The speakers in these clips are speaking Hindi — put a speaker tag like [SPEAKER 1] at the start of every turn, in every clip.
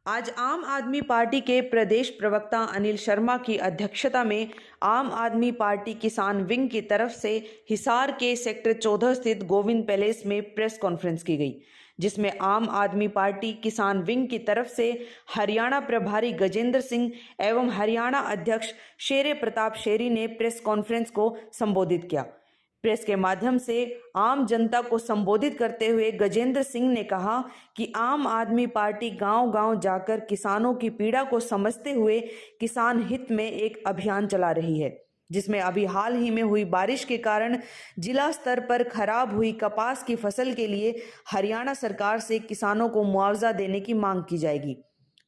[SPEAKER 1] आज आम आदमी पार्टी के प्रदेश प्रवक्ता अनिल शर्मा की अध्यक्षता में आम आदमी पार्टी किसान विंग की तरफ से हिसार के सेक्टर 14 स्थित गोविंद पैलेस में प्रेस कॉन्फ्रेंस की गई, जिसमें आम आदमी पार्टी किसान विंग की तरफ से हरियाणा प्रभारी गजेंद्र सिंह एवं हरियाणा अध्यक्ष शेर प्रताप शेरी ने प्रेस कॉन्फ्रेंस को संबोधित किया। प्रेस के माध्यम से आम जनता को संबोधित करते हुए गजेंद्र सिंह ने कहा कि आम आदमी पार्टी गांव-गांव जाकर किसानों की पीड़ा को समझते हुए किसान हित में एक अभियान चला रही है, जिसमें अभी हाल ही में हुई बारिश के कारण जिला स्तर पर खराब हुई कपास की फसल के लिए हरियाणा सरकार से किसानों को मुआवजा देने की मांग की जाएगी।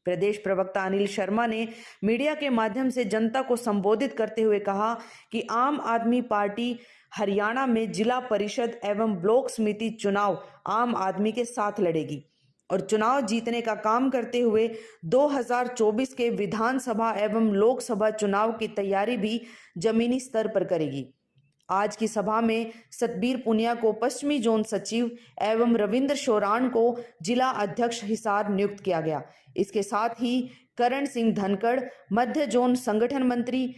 [SPEAKER 1] प्रदेश प्रवक्ता अनिल शर्मा ने मीडिया के माध्यम से जनता को संबोधित करते हुए कहा कि आम आदमी पार्टी हरियाणा में जिला परिषद एवं ब्लॉक समिति चुनाव आम आदमी के साथ लड़ेगी और चुनाव जीतने का काम करते हुए 2024 के विधानसभा एवं लोकसभा चुनाव की तैयारी भी जमीनी स्तर पर करेगी। आज की सभा में सतबीर पुनिया को पश्चिमी जोन सचिव एवं रविंद्र शोरान को जिला अध्यक्ष हिसार नियुक्त किया गया। इसके साथ ही करण सिंह धनखड़ मध्य जोन संगठन मंत्री,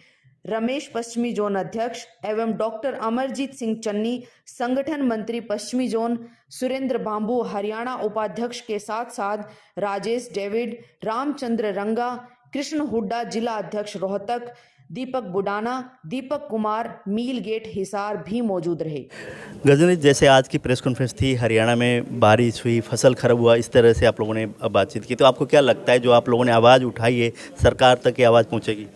[SPEAKER 1] रमेश पश्चिमी जोन अध्यक्ष एवं डॉक्टर अमरजीत सिंह चन्नी संगठन मंत्री पश्चिमी जोन, सुरेंद्र बांबू हरियाणा उपाध्यक्ष के साथ साथ राजेश डेविड, रामचंद्र रंगा, कृष्ण हुड्डा जिला अध्यक्ष रोहतक, दीपक बुडाना, दीपक कुमार मील गेट हिसार भी मौजूद रहे।
[SPEAKER 2] गजनी, जैसे आज की प्रेस कॉन्फ्रेंस थी, हरियाणा में बारिश हुई, फसल खराब हुआ, इस तरह से आप लोगों ने बातचीत की, तो आपको क्या लगता है जो आप लोगों ने आवाज़ उठाई है सरकार तक ये आवाज़ पहुँचेगी?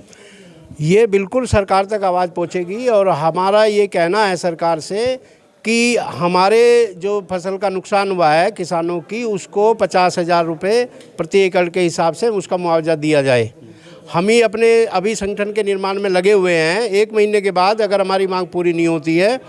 [SPEAKER 3] ये बिल्कुल सरकार तक आवाज़ पहुँचेगी और हमारा ये कहना है सरकार से कि हमारे जो फसल का नुकसान हुआ है किसानों की, उसको 50,000 रुपये प्रति एकड़ के हिसाब से उसका मुआवजा दिया जाए। हम ही अपने अभी संगठन के निर्माण में लगे हुए हैं। 1 महीने के बाद अगर हमारी मांग पूरी नहीं होती है,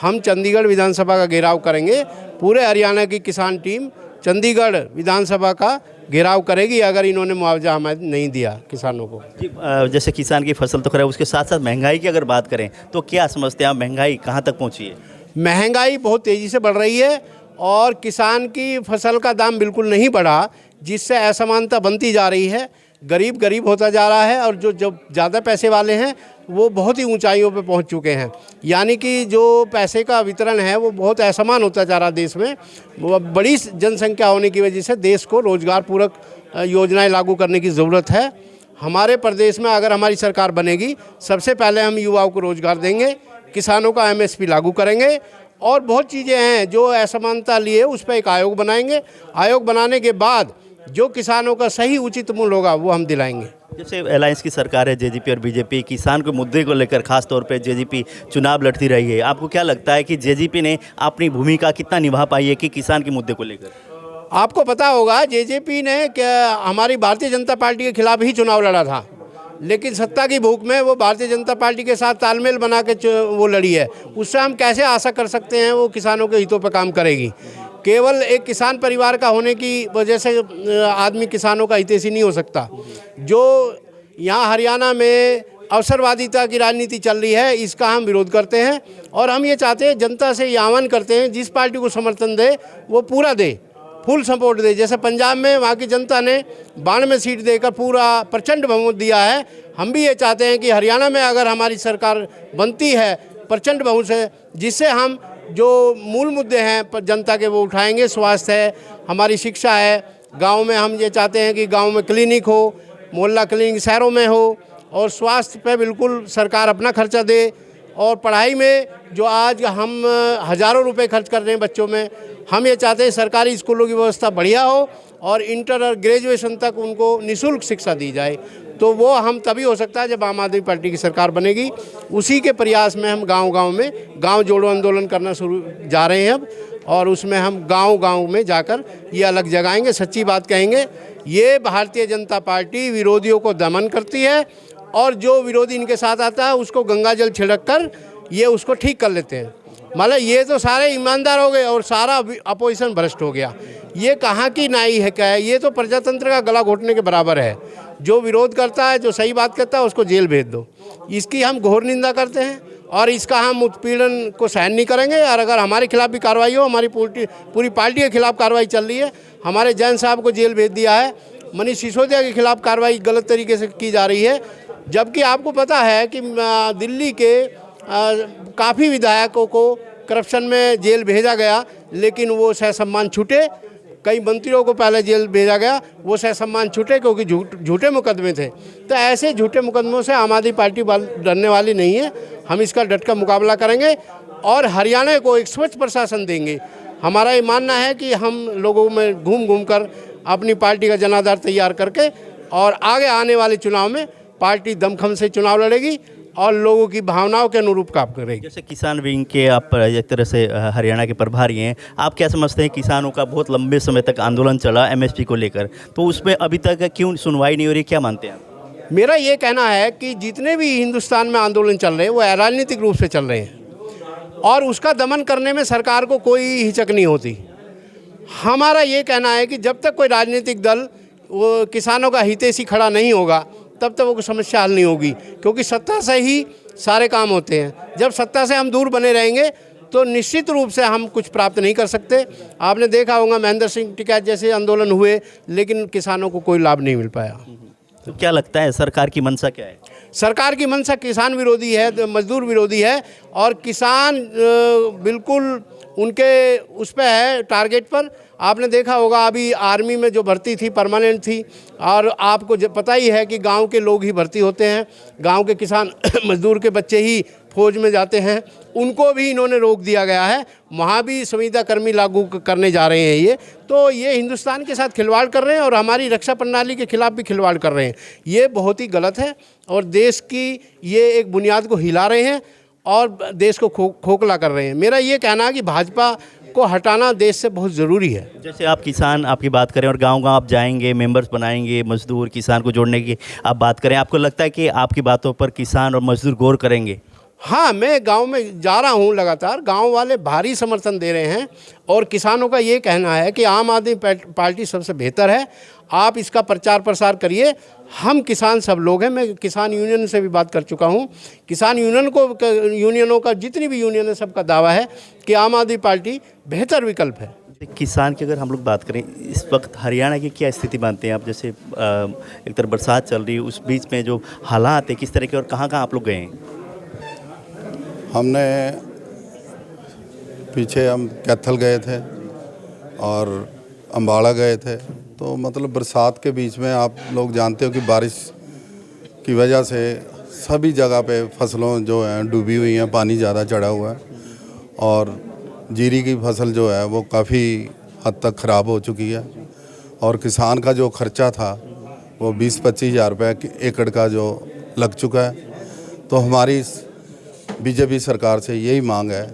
[SPEAKER 3] हम चंडीगढ़ विधानसभा का घेराव करेंगे। पूरे हरियाणा की किसान टीम चंडीगढ़ विधानसभा का घेराव करेगी अगर इन्होंने मुआवजा हमें नहीं दिया किसानों को।
[SPEAKER 2] जैसे किसान की फसल तो खराब, उसके साथ साथ महंगाई की अगर बात करें तो क्या समझते हैं आप, महंगाई कहाँ तक पहुँची है?
[SPEAKER 3] महंगाई बहुत तेज़ी से बढ़ रही है और किसान की फसल का दाम बिल्कुल नहीं बढ़ा, जिससे असमानता बनती जा रही है। गरीब गरीब होता जा रहा है और जो ज़्यादा पैसे वाले हैं वो बहुत ही ऊंचाइयों पे पहुंच चुके हैं। यानी कि जो पैसे का वितरण है वो बहुत असमान होता जा रहा देश में। बड़ी जनसंख्या होने की वजह से देश को रोजगार पूरक योजनाएं लागू करने की ज़रूरत है। हमारे प्रदेश में अगर हमारी सरकार बनेगी, सबसे पहले हम युवाओं को रोजगार देंगे, किसानों का MSP लागू करेंगे और बहुत चीज़ें हैं जो असमानता लिए उस पर एक आयोग बनाएंगे। आयोग बनाने के बाद जो किसानों का सही उचित मूल्य होगा वो हम दिलाएंगे।
[SPEAKER 2] जैसे अलायंस की सरकार है, JGP और BJP, किसान के मुद्दे को लेकर खास तौर पे JGP चुनाव लड़ती रही है। आपको क्या लगता है कि JGP ने अपनी भूमिका कितना निभा पाई है कि किसान के मुद्दे को लेकर?
[SPEAKER 3] आपको पता होगा JGP ने क्या हमारी भारतीय जनता पार्टी के खिलाफ ही चुनाव लड़ा था, लेकिन सत्ता की भूख में वो भारतीय जनता पार्टी के साथ तालमेल बना के वो लड़ी है। उससे हम कैसे आशा कर सकते हैं वो किसानों के हितों पर काम करेगी? केवल एक किसान परिवार का होने की वजह से आदमी किसानों का हितैषी नहीं हो सकता। जो यहाँ हरियाणा में अवसरवादिता की राजनीति चल रही है, इसका हम विरोध करते हैं और हम ये चाहते हैं, जनता से ये आह्वान करते हैं, जिस पार्टी को समर्थन दे वो पूरा दे, फुल सपोर्ट दे। जैसे पंजाब में वहाँ की जनता ने 92 सीट देकर पूरा प्रचंड बहुमत दिया है। हम भी ये चाहते हैं कि हरियाणा में अगर हमारी सरकार बनती है प्रचंड बहुमत से, जिससे हम जो मूल मुद्दे हैं जनता के वो उठाएंगे। स्वास्थ्य है, हमारी शिक्षा है, गांव में हम ये चाहते हैं कि गांव में क्लिनिक हो, मोहल्ला क्लिनिक शहरों में हो और स्वास्थ्य पे बिल्कुल सरकार अपना खर्चा दे। और पढ़ाई में जो आज हम हज़ारों रुपए खर्च कर रहे हैं बच्चों में, हम ये चाहते हैं सरकारी स्कूलों की व्यवस्था बढ़िया हो और इंटर और ग्रेजुएशन तक उनको निःशुल्क शिक्षा दी जाए। तो वो हम तभी हो सकता है जब आम आदमी पार्टी की सरकार बनेगी। उसी के प्रयास में हम गांव-गांव में गांव जोड़ो आंदोलन करना शुरू जा रहे हैं अब, और उसमें हम गांव-गांव में जाकर ये अलग जगाएंगे, सच्ची बात कहेंगे। ये भारतीय जनता पार्टी विरोधियों को दमन करती है और जो विरोधी इनके साथ आता है उसको गंगा जल छिड़क कर ये उसको ठीक कर लेते हैं। मतलब ये तो सारे ईमानदार हो गए और सारा अपोजिशन भ्रष्ट हो गया। ये कहाँ की नाई है क्या है? ये तो प्रजातंत्र का गला घोटने के बराबर है। जो विरोध करता है, जो सही बात करता है, उसको जेल भेज दो। इसकी हम घोर निंदा करते हैं और इसका हम उत्पीड़न को सहन नहीं करेंगे। और अगर हमारे खिलाफ भी कार्रवाई हो, हमारी पूरी पार्टी के खिलाफ कार्रवाई चल रही है। हमारे जैन साहब को जेल भेज दिया है मनीष सिसोदिया के खिलाफ कार्रवाई गलत तरीके से की जा रही है, जबकि आपको पता है कि दिल्ली के काफ़ी विधायकों को करप्शन में जेल भेजा गया, लेकिन वो सहसम्मान छूटे। कई मंत्रियों को पहले जेल भेजा गया, वो सहसम्मान छूटे क्योंकि झूठे मुकदमे थे। तो ऐसे झूठे मुकदमों से आम आदमी पार्टी डरने वाली नहीं है। हम इसका डट कर मुकाबला करेंगे और हरियाणा को एक स्वच्छ प्रशासन देंगे। हमारा ये मानना है कि हम लोगों में घूम घूम कर अपनी पार्टी का जनाधार तैयार करके और आगे आने वाले चुनाव में पार्टी दमखम से चुनाव लड़ेगी और लोगों की भावनाओं के अनुरूप काम करेगी।
[SPEAKER 2] जैसे किसान विंग के आप एक तरह से हरियाणा के प्रभारी हैं, आप क्या समझते हैं किसानों का बहुत लंबे समय तक आंदोलन चला एमएसपी को लेकर, तो उसमें अभी तक क्यों सुनवाई नहीं हो रही, क्या मानते हैं आप?
[SPEAKER 3] मेरा ये कहना है कि जितने भी हिंदुस्तान में आंदोलन चल रहे हैं वो राजनीतिक रूप से चल रहे हैं और उसका दमन करने में सरकार को कोई हिचक नहीं होती। हमारा ये कहना है कि जब तक कोई राजनीतिक दल वो किसानों का हितैषी खड़ा नहीं होगा तब तक वो समस्या हल नहीं होगी, क्योंकि सत्ता से ही सारे काम होते हैं। जब सत्ता से हम दूर बने रहेंगे तो निश्चित रूप से हम कुछ प्राप्त नहीं कर सकते। आपने देखा होगा महेंद्र सिंह टिकैत जैसे आंदोलन हुए, लेकिन किसानों को कोई लाभ नहीं मिल पाया।
[SPEAKER 2] तो क्या लगता है सरकार की मंशा क्या है?
[SPEAKER 3] सरकार की मंशा किसान विरोधी है, मजदूर विरोधी है और किसान बिल्कुल उनके उस पर है टारगेट पर। आपने देखा होगा अभी आर्मी में जो भर्ती थी परमानेंट थी, और आपको पता ही है कि गांव के लोग ही भर्ती होते हैं, गांव के किसान मजदूर के बच्चे ही फौज में जाते हैं, उनको भी इन्होंने रोक दिया गया है। वहाँ भी संविदा कर्मी लागू करने जा रहे हैं। ये हिंदुस्तान के साथ खिलवाड़ कर रहे हैं और हमारी रक्षा प्रणाली के खिलाफ भी खिलवाड़ कर रहे हैं। ये बहुत ही गलत है और देश की ये एक बुनियाद को हिला रहे हैं और देश को खोखला कर रहे हैं। मेरा ये कहना है कि भाजपा को हटाना देश से बहुत ज़रूरी है।
[SPEAKER 2] जैसे आप किसान आपकी बात करें और गांव-गांव आप जाएंगे, मेंबर्स बनाएंगे, मजदूर किसान को जोड़ने की आप बात करें, आपको लगता है कि आपकी बातों पर किसान और मजदूर गौर करेंगे?
[SPEAKER 3] हाँ, मैं गांव में जा रहा हूं लगातार, गांव वाले भारी समर्थन दे रहे हैं और किसानों का ये कहना है कि आम आदमी पार्टी सबसे बेहतर है, आप इसका प्रचार प्रसार करिए। हम किसान सब लोग हैं, मैं किसान यूनियन से भी बात कर चुका हूं। किसान यूनियनों का जितनी भी यूनियन है सबका दावा है कि आम आदमी पार्टी बेहतर विकल्प है।
[SPEAKER 2] किसान की अगर हम लोग बात करें, इस वक्त हरियाणा की क्या स्थिति मानते हैं आप? जैसे एक तरफ बरसात चल रही है, उस बीच में जो हालात है किस तरह के और कहाँ आप लोग गए हैं?
[SPEAKER 4] हमने पीछे हम कैथल गए थे और अम्बाड़ा गए थे। तो मतलब बरसात के बीच में आप लोग जानते हो कि बारिश की वजह से सभी जगह पे फसलों जो हैं डूबी हुई हैं, पानी ज़्यादा चढ़ा हुआ है और जीरी की फसल जो है वो काफ़ी हद तक ख़राब हो चुकी है और किसान का जो खर्चा था वो 20-25 हज़ार रुपये एकड़ का जो लग चुका है। तो हमारी बीजेपी सरकार से यही मांग है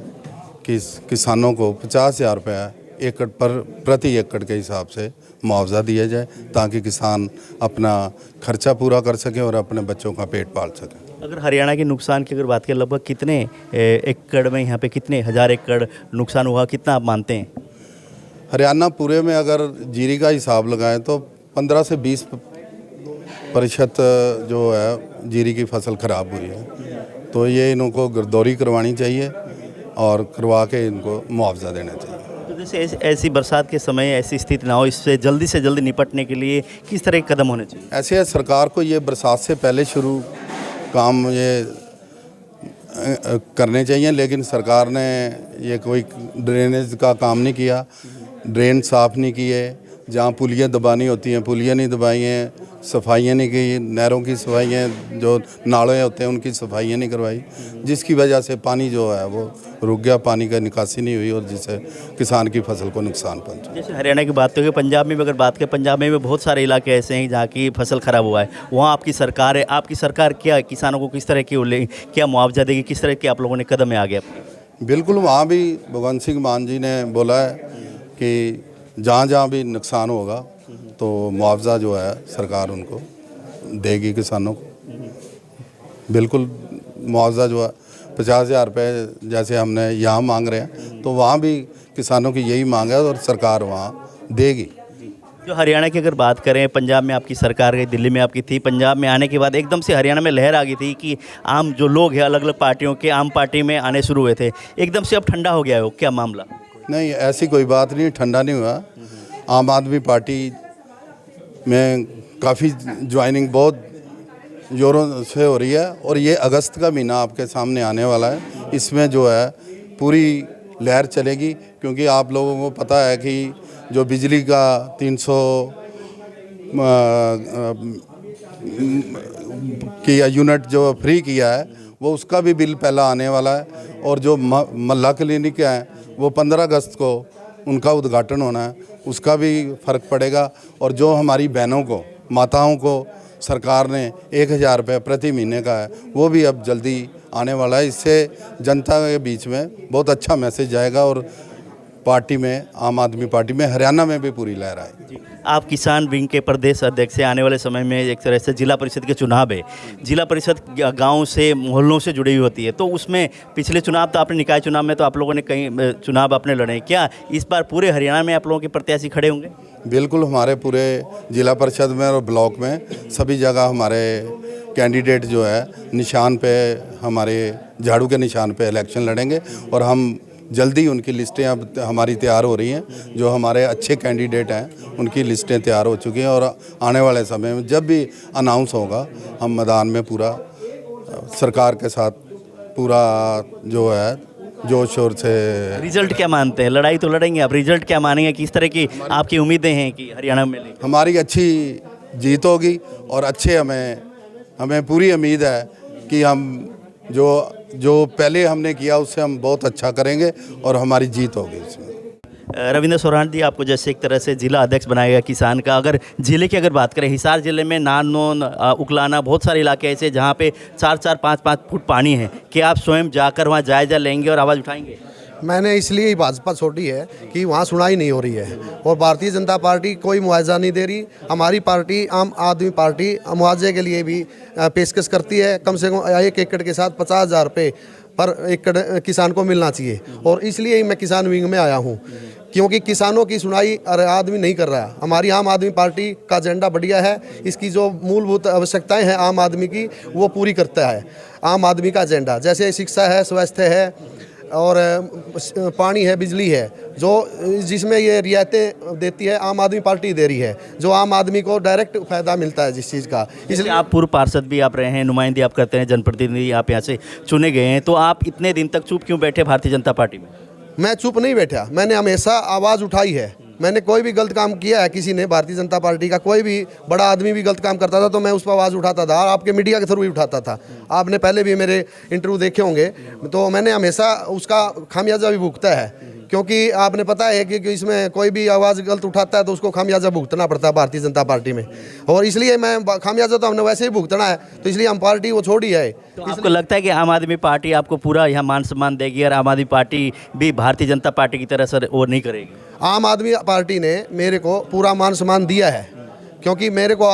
[SPEAKER 4] कि किसानों को 50,000 रुपये एकड़ पर प्रति एकड़ के हिसाब से मुआवजा दिया जाए ताकि किसान अपना खर्चा पूरा कर सकें और अपने बच्चों का पेट पाल सकें।
[SPEAKER 2] अगर हरियाणा के नुकसान की अगर बात करें, लगभग कितने एकड़ में यहाँ पे कितने हज़ार एकड़ नुकसान हुआ, कितना आप मानते हैं?
[SPEAKER 4] हरियाणा पूरे में अगर जीरी का हिसाब लगाएं तो 15 से 20% जो है जीरी की फसल ख़राब हुई है। तो ये इनको गिरदौरी करवानी चाहिए और करवा के इनको मुआवजा देना चाहिए।
[SPEAKER 2] तो जैसे ऐसी बरसात के समय ऐसी स्थिति ना हो, इससे जल्दी से जल्दी निपटने के लिए किस तरह के कदम होने चाहिए?
[SPEAKER 4] ऐसे है, सरकार को ये बरसात से पहले शुरू काम ये करने चाहिए, लेकिन सरकार ने ये कोई ड्रेनेज का काम नहीं किया, ड्रेन साफ़ नहीं किए, जहाँ पुलियाँ दबानी होती हैं पुलियाँ नहीं दबाई हैं, सफाइयाँ नहीं की, नहरों की सफाइयाँ, जो नाले होते हैं उनकी सफाइयाँ नहीं करवाई, जिसकी वजह से पानी जो है वो रुक गया, पानी का निकासी नहीं हुई और जिससे किसान की फसल को नुकसान पहुंचा।
[SPEAKER 2] जैसे हरियाणा की बात करें, पंजाब में भी अगर बात करें, पंजाब में भी बहुत सारे इलाके ऐसे हैं जहाँ की फसल ख़राब हुआ है, वहाँ आपकी सरकार है, आपकी सरकार क्या किसानों को किस तरह की क्या मुआवजा देगी, किस तरह के आप लोगों ने कदम में आगे अपने?
[SPEAKER 4] बिल्कुल, वहाँ भी भगवंत सिंह मान जी ने बोला है कि जहाँ जहाँ भी नुकसान होगा तो मुआवजा जो है सरकार उनको देगी किसानों को। बिल्कुल, मुआवजा जो है 50,000 रुपये जैसे हमने यहाँ मांग रहे हैं तो वहाँ भी किसानों की यही मांग है और सरकार वहाँ देगी।
[SPEAKER 2] जो हरियाणा की अगर बात करें, पंजाब में आपकी सरकार गई, दिल्ली में आपकी थी, पंजाब में आने के बाद एकदम से हरियाणा में लहर आ गई थी कि आम जो लोग हैं अलग अलग पार्टियों के आम पार्टी में आने शुरू हुए थे, एकदम से अब ठंडा हो गया है, क्या मामला?
[SPEAKER 4] नहीं, ऐसी कोई बात नहीं, ठंडा नहीं हुआ। आम आदमी पार्टी में काफ़ी ज्वाइनिंग बहुत जोरों से हो रही है और ये अगस्त का महीना आपके सामने आने वाला है। इसमें जो है पूरी लहर चलेगी, क्योंकि आप लोगों को पता है कि जो बिजली का 300 की यूनिट जो फ्री किया है वो उसका भी बिल पहला आने वाला है। और जो मल्ला क्लिनिक है वो 15 अगस्त को उनका उद्घाटन होना है, उसका भी फ़र्क पड़ेगा। और जो हमारी बहनों को, माताओं को सरकार ने 1000 रुपये प्रति महीने का है, वो भी अब जल्दी आने वाला है। इससे जनता के बीच में बहुत अच्छा मैसेज जाएगा और पार्टी में, आम आदमी पार्टी में, हरियाणा में भी पूरी लहर आएगी।
[SPEAKER 2] आप किसान विंग के प्रदेश अध्यक्ष हैं। आने वाले समय में एक तरह से जिला परिषद के चुनाव है। जिला परिषद गांव से, मोहल्लों से जुड़ी हुई होती है, तो उसमें पिछले चुनाव तो आपने, निकाय चुनाव में तो आप लोगों ने कई चुनाव अपने लड़े, क्या इस बार पूरे हरियाणा में आप लोगों के प्रत्याशी खड़े होंगे?
[SPEAKER 4] बिल्कुल, हमारे पूरे जिला परिषद में और ब्लॉक में सभी जगह हमारे कैंडिडेट जो है निशान पे, हमारे झाड़ू के निशान पे इलेक्शन लड़ेंगे। और हम जल्दी उनकी लिस्टें अब हमारी तैयार हो रही हैं। जो हमारे अच्छे कैंडिडेट हैं उनकी लिस्टें तैयार हो चुकी हैं और आने वाले समय में जब भी अनाउंस होगा हम मैदान में पूरा सरकार के साथ पूरा जो है जोश शोर से।
[SPEAKER 2] रिजल्ट क्या मानते हैं? लड़ाई तो लड़ेंगे आप, रिजल्ट क्या मानेंगे? किस तरह की आपकी उम्मीदें हैं कि हरियाणा में मिलेगी?
[SPEAKER 4] हमारी अच्छी जीत होगी और अच्छे हमें पूरी उम्मीद है कि हम जो पहले हमने किया उससे हम बहुत अच्छा करेंगे और हमारी जीत होगी इसमें।
[SPEAKER 2] रविंद्र सोरान जी, आपको जैसे एक तरह से जिला अध्यक्ष बनाया गया किसान का, अगर जिले की अगर बात करें, हिसार जिले में नारनौन, उकलाना, बहुत सारे इलाके ऐसे जहाँ पे 4-4, 5-5 फुट पानी है, कि आप स्वयं जाकर वहाँ जायजा लेंगे और आवाज़ उठाएंगे?
[SPEAKER 5] मैंने इसलिए ही भाजपा छोड़ी है कि वहाँ सुनाई नहीं हो रही है और भारतीय जनता पार्टी कोई मुआवजा नहीं दे रही। हमारी पार्टी, आम आदमी पार्टी, मुआवजे के लिए भी पेशकश करती है। कम से कम 1 एकड़ के साथ 50,000 रुपये पर एकड़ किसान को मिलना चाहिए। और इसलिए ही मैं किसान विंग में आया हूँ, क्योंकि किसानों की सुनाई आदमी नहीं कर रहा है। हमारी आम आदमी पार्टी का एजेंडा बढ़िया है, इसकी जो मूलभूत आवश्यकताएं हैं आम आदमी की वो पूरी करता है। आम आदमी का एजेंडा जैसे शिक्षा है, स्वास्थ्य है और पानी है, बिजली है, जो जिसमें ये रियायतें देती है आम आदमी पार्टी दे रही है, जो आम आदमी को डायरेक्ट फ़ायदा मिलता है जिस चीज़ का।
[SPEAKER 2] इसलिए आप पूर्व पार्षद भी आप रहे हैं, नुमाइंदगी आप करते हैं, जनप्रतिनिधि आप यहाँ से चुने गए हैं, तो आप इतने दिन तक चुप क्यों बैठे भारतीय जनता पार्टी में?
[SPEAKER 5] मैं चुप नहीं बैठा, मैंने हमेशा आवाज़ उठाई है। मैंने कोई भी गलत काम किया है, किसी ने, भारतीय जनता पार्टी का कोई भी बड़ा आदमी भी गलत काम करता था तो मैं उस पर आवाज़ उठाता था, आपके मीडिया के थ्रू भी उठाता था। आपने पहले भी मेरे इंटरव्यू देखे होंगे, तो मैंने हमेशा उसका खामियाजा भी भुगता है। क्योंकि आपने पता है कि इसमें कोई भी आवाज़ गलत उठाता है तो उसको खामियाजा भुगतना पड़ता है भारतीय जनता पार्टी में। और इसलिए मैं खामियाजा तो हमने वैसे ही भुगतना है, तो इसलिए हम पार्टी वो छोड़ी है।
[SPEAKER 2] तो आपको लगता है कि आम आदमी पार्टी आपको पूरा यहाँ मान सम्मान देगी और आम आदमी पार्टी भी भारतीय जनता पार्टी की तरह से वो नहीं करेगी?
[SPEAKER 5] आम आदमी पार्टी ने मेरे को पूरा मान सम्मान दिया है, क्योंकि मेरे को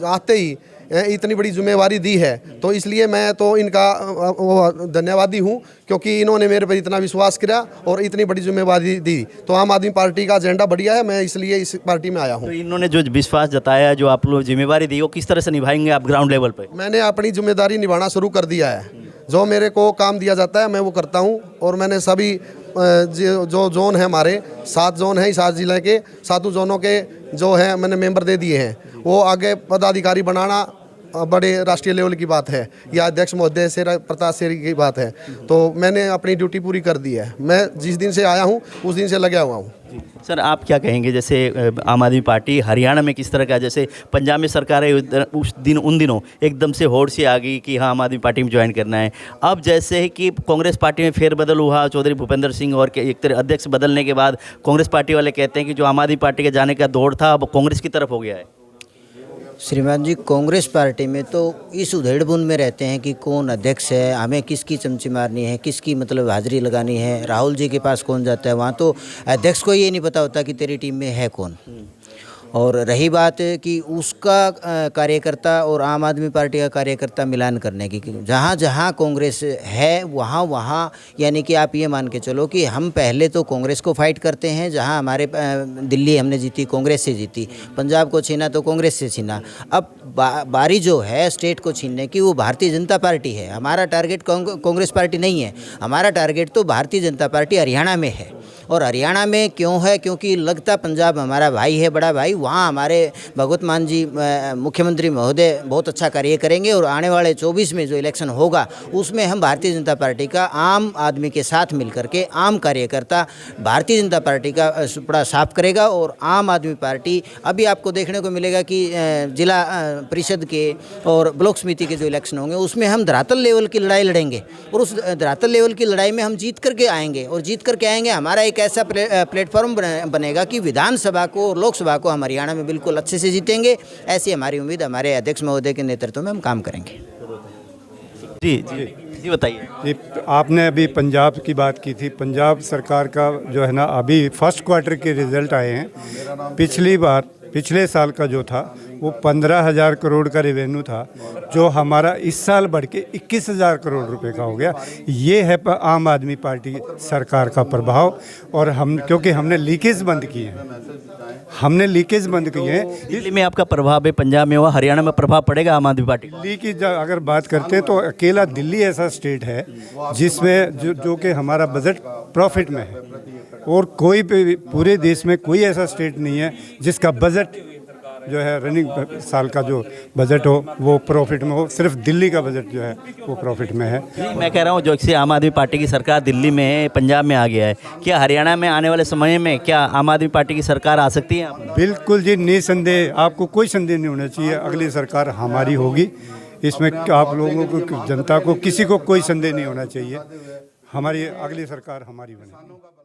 [SPEAKER 5] आते ही इतनी बड़ी जिम्मेवारी दी है, तो इसलिए मैं तो इनका धन्यवादी हूँ, क्योंकि इन्होंने मेरे पर इतना विश्वास किया और इतनी बड़ी जिम्मेवारी दी। तो आम आदमी पार्टी का एजेंडा बढ़िया है, मैं इसलिए इस पार्टी में आया हूँ।
[SPEAKER 2] तो इन्होंने जो विश्वास जताया, जो आप लोग जिम्मेवारी दी, वो किस तरह से निभाएंगे आप ग्राउंड लेवल पर?
[SPEAKER 5] मैंने अपनी जिम्मेदारी निभाना शुरू कर दिया है। जो मेरे को काम दिया जाता है मैं वो करता हूँ। और मैंने सभी जो जोन है, हमारे 7 जोन हैं हिसार जिले के, 7 जोनों के जो है मैंने मेंबर दे दिए हैं। वो आगे पदाधिकारी बनाना बड़े राष्ट्रीय लेवल की बात है, या अध्यक्ष महोदय से प्रताप शेरी की बात है। तो मैंने अपनी ड्यूटी पूरी कर दी है। मैं जिस दिन से आया हूँ उस दिन से लगा हुआ हूँ।
[SPEAKER 2] सर, आप क्या कहेंगे, जैसे आम आदमी पार्टी हरियाणा में किस तरह का, जैसे पंजाब में सरकार है उस दिन, उन दिनों एकदम से होड़ से आ गई कि हाँ आम आदमी पार्टी में ज्वाइन करना है। अब जैसे है कि कांग्रेस पार्टी में फेरबदल हुआ, चौधरी भूपेंद्र सिंह और एक तरह अध्यक्ष बदलने के बाद कांग्रेस पार्टी वाले कहते हैं कि जो आम आदमी पार्टी के जाने का दौड़ था अब कांग्रेस की तरफ हो गया है।
[SPEAKER 6] श्रीमान जी, कांग्रेस पार्टी में तो इस उधेड़-बुन में रहते हैं कि कौन अध्यक्ष है, हमें किसकी चमची मारनी है, किसकी मतलब हाजिरी लगानी है, राहुल जी के पास कौन जाता है। वहाँ तो अध्यक्ष को ये नहीं पता होता कि तेरी टीम में है कौन। और रही बात कि उसका कार्यकर्ता और आम आदमी पार्टी का कार्यकर्ता मिलान करने की, जहाँ जहाँ कांग्रेस है वहाँ वहाँ, यानी कि आप ये मान के चलो कि हम पहले तो कांग्रेस को फाइट करते हैं। जहाँ हमारे दिल्ली हमने जीती, कांग्रेस से जीती, पंजाब को छीना तो कांग्रेस से छीना। अब बारी जो है स्टेट को छीनने की, वो भारतीय जनता पार्टी है। हमारा टारगेट कांग्रेस पार्टी नहीं है, हमारा टारगेट तो भारतीय जनता पार्टी हरियाणा में है। और हरियाणा में क्यों है? क्योंकि लगता पंजाब हमारा भाई है, बड़ा भाई, वहाँ हमारे भगवत मान जी मुख्यमंत्री महोदय बहुत अच्छा कार्य करेंगे और आने वाले 24 में जो इलेक्शन होगा उसमें हम भारतीय जनता पार्टी का आम आदमी के साथ मिलकर के आम कार्यकर्ता भारतीय जनता पार्टी का सुपड़ा साफ करेगा। और आम आदमी पार्टी अभी आपको देखने को मिलेगा कि जिला परिषद के और ब्लॉक समिति के जो इलेक्शन होंगे उसमें हम धरातल लेवल की लड़ाई लड़ेंगे और उस धरातल लेवल की लड़ाई में हम जीत करके आएंगे और जीत करके आएंगे। हमारा एक ऐसा प्लेटफॉर्म बनेगा कि विधानसभा को और लोकसभा को हम हरियाणा में बिल्कुल अच्छे से जीतेंगे। ऐसी हमारी उम्मीद, हमारे अध्यक्ष महोदय के नेतृत्व में हम काम करेंगे।
[SPEAKER 2] जी जी जी बताइए।
[SPEAKER 7] ये आपने अभी पंजाब की बात की थी। पंजाब सरकार का जो है ना अभी फर्स्ट क्वार्टर के रिजल्ट आए हैं। पिछले साल का जो था वो 15,000 करोड़ का रेवेन्यू था, जो हमारा इस साल बढ़ के 21,000 करोड़ रुपए का हो गया। ये है आम आदमी पार्टी सरकार का प्रभाव। और हम क्योंकि हमने लीकेज बंद किए हैं,
[SPEAKER 2] दिल्ली में आपका प्रभाव है, पंजाब में हुआ, हरियाणा में प्रभाव पड़ेगा आम आदमी पार्टी?
[SPEAKER 7] दिल्ली की अगर बात करते हैं तो अकेला दिल्ली ऐसा स्टेट है जिसमें जो कि हमारा बजट प्रॉफिट में है, और कोई पूरे देश में कोई ऐसा स्टेट नहीं है जिसका बजट जो है रनिंग साल का जो बजट हो वो प्रॉफिट में हो। सिर्फ दिल्ली का बजट जो है वो प्रॉफिट में है।
[SPEAKER 2] मैं कह रहा हूँ जो आम आदमी पार्टी की सरकार दिल्ली में है, पंजाब में आ गया है, क्या हरियाणा में आने वाले समय में क्या आम आदमी पार्टी की सरकार आ सकती है?
[SPEAKER 7] बिल्कुल जी, निसंदेह, आपको कोई संदेह नहीं होना चाहिए। अगली सरकार हमारी होगी, इसमें आप लोगों को, जनता को, किसी को कोई संदेह नहीं होना चाहिए। हमारी अगली सरकार हमारी बनेगी।